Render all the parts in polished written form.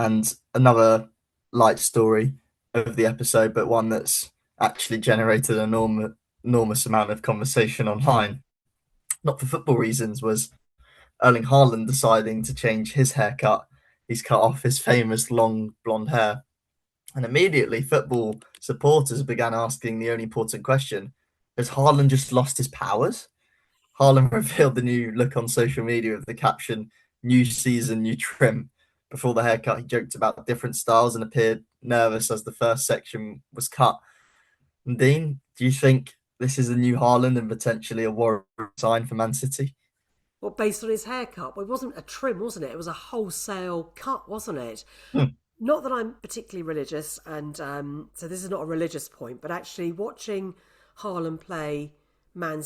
And another light story of the episode, but one that's actually generated an enormous amount of conversation online, not for football reasons, was Erling Haaland deciding to change his haircut. He's cut off his famous long blonde hair. And immediately, football supporters began asking the only important question: has Haaland just lost his powers? Haaland revealed the new look on social media with the caption, "New season, new trim." Before the haircut, he joked about different styles and appeared nervous as the first section was cut. And Dean, do you think this is a new Haaland and potentially a worrying sign for Man City? Well, based on his haircut, well, it wasn't a trim, wasn't it? It was a wholesale cut, wasn't it? Hmm. Not that I'm particularly religious, and so this is not a religious point, but actually watching Haaland play for Man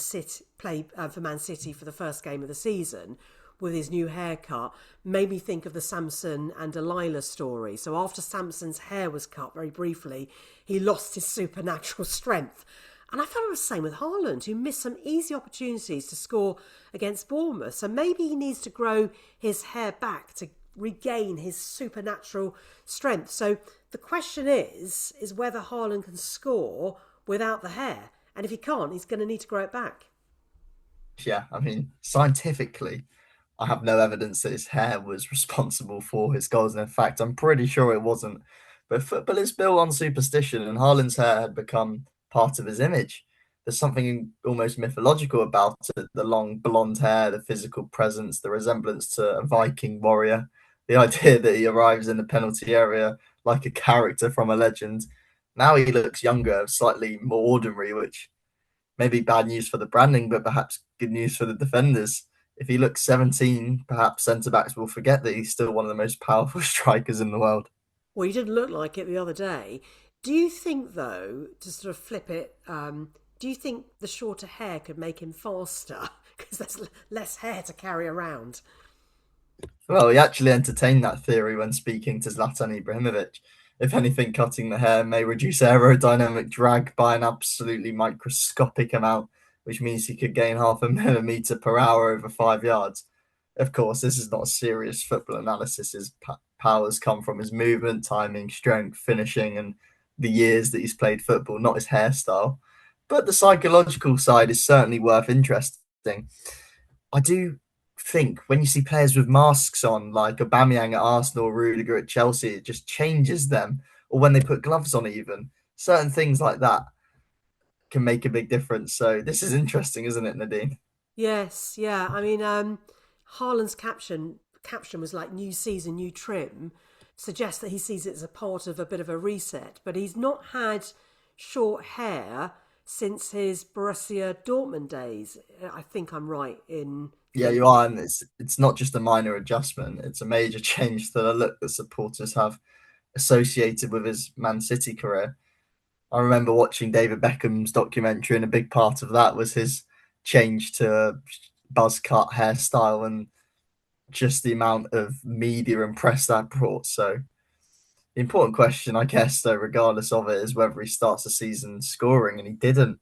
City for the first game of the season with his new haircut made me think of the Samson and Delilah story. So after Samson's hair was cut very briefly, he lost his supernatural strength. And I felt it was the same with Haaland, who missed some easy opportunities to score against Bournemouth. So maybe he needs to grow his hair back to regain his supernatural strength. So the question is whether Haaland can score without the hair. And if he can't, he's going to need to grow it back. Yeah, I mean, scientifically, I have no evidence that his hair was responsible for his goals. And in fact, I'm pretty sure it wasn't. But football is built on superstition, and Haaland's hair had become part of his image. There's something almost mythological about it: the long blonde hair, the physical presence, the resemblance to a Viking warrior, the idea that he arrives in the penalty area like a character from a legend. Now he looks younger, slightly more ordinary, which maybe bad news for the branding, but perhaps good news for the defenders. If he looks 17, perhaps centre backs will forget that he's still one of the most powerful strikers in the world. Well, he didn't look like it the other day. Do you think, though, to sort of flip it, do you think the shorter hair could make him faster? Because there's less hair to carry around. Well, he actually entertained that theory when speaking to Zlatan Ibrahimovic. If anything, cutting the hair may reduce aerodynamic drag by an absolutely microscopic amount, which means he could gain half a millimetre per hour over 5 yards. Of course, this is not serious football analysis. His powers come from his movement, timing, strength, finishing, and the years that he's played football, not his hairstyle. But the psychological side is certainly worth interesting. I do think when you see players with masks on, like Aubameyang at Arsenal, Rudiger at Chelsea, it just changes them. Or when they put gloves on, even certain things like that can make a big difference. So this is interesting, isn't it, Nadine? Yes, yeah. I mean, Haaland's caption was like "new season, new trim," suggests that he sees it as a part of a bit of a reset. But he's not had short hair since his Borussia Dortmund days. I think I'm right in Yeah, you thinking. are, and it's not just a minor adjustment; it's a major change to the look that supporters have associated with his Man City career. I remember watching David Beckham's documentary, and a big part of that was his change to buzz cut hairstyle and just the amount of media and press that brought. So the important question, I guess, though, regardless of it, is whether he starts the season scoring, and he didn't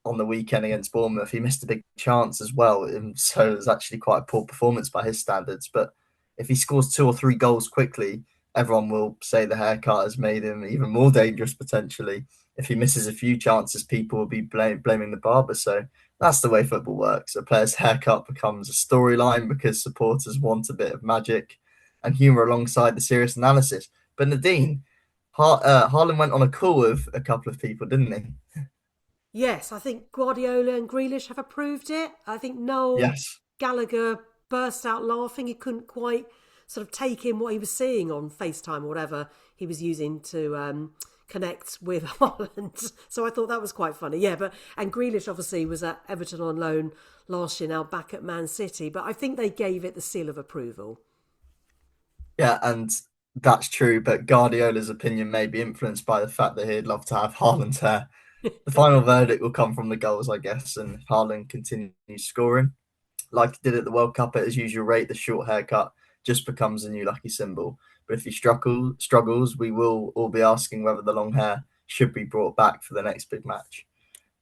on the weekend against Bournemouth. He missed a big chance as well, and so it was actually quite a poor performance by his standards. But if he scores two or three goals quickly, everyone will say the haircut has made him even more dangerous potentially. If he misses a few chances, people will be blaming the barber. So that's the way football works. A player's haircut becomes a storyline because supporters want a bit of magic and humour alongside the serious analysis. But Nadine, Haaland went on a call with a couple of people, didn't he? Yes, I think Guardiola and Grealish have approved it. I think Noel Yes. Gallagher burst out laughing. He couldn't quite sort of take in what he was seeing on FaceTime or whatever he was using to connect with Holland. So I thought that was quite funny. Yeah, but and Grealish obviously was at Everton on loan last year, now back at Man City. But I think they gave it the seal of approval. Yeah, and that's true. But Guardiola's opinion may be influenced by the fact that he'd love to have Haaland's hair. The final verdict will come from the goals, I guess, and if Haaland continues scoring like he did at the World Cup at his usual rate, the short haircut just becomes a new lucky symbol. But if he struggles, we will all be asking whether the long hair should be brought back for the next big match.